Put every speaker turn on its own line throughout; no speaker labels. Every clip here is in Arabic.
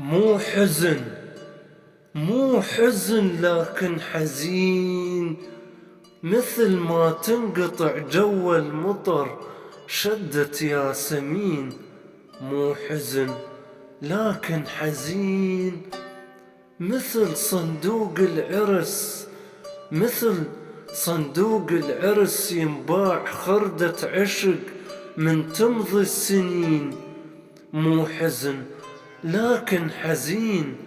مو حزن، مو حزن لكن حزين، مثل ما تنقطع جو المطر شدت ياسمين. مو حزن لكن حزين، مثل صندوق العرس، مثل صندوق العرس ينباع خردة عشق من تمضي السنين. مو حزن لكن حزين،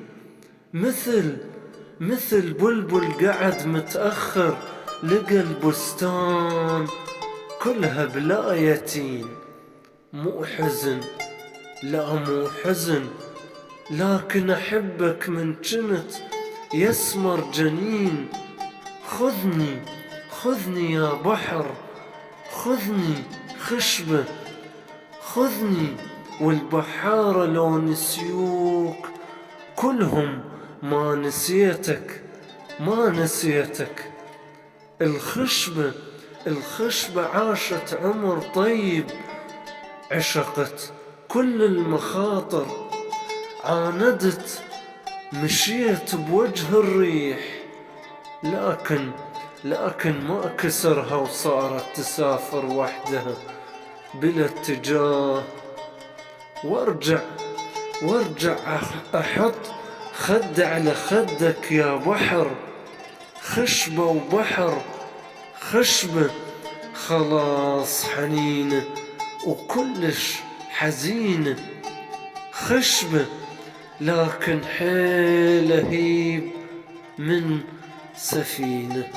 مثل بلبل قعد متأخر لقى البستان كلها بلا يتين. مو حزن، لا مو حزن، لكن أحبك من جنت يسمر جنين. خذني خذني يا بحر، خذني خشبة، خذني والبحارة لو نسيوك كلهم ما نسيتك، ما نسيتك. الخشبة عاشت عمر طيب، عشقت كل المخاطر، عاندت مشيت بوجه الريح، لكن ما كسرها وصارت تسافر وحدها بلا اتجاه. وارجع احط خد على خدك يا بحر، خشبة وبحر، خشبة خلاص حنينة وكلش حزينة، خشبة لكن حيل هيب من سفينة.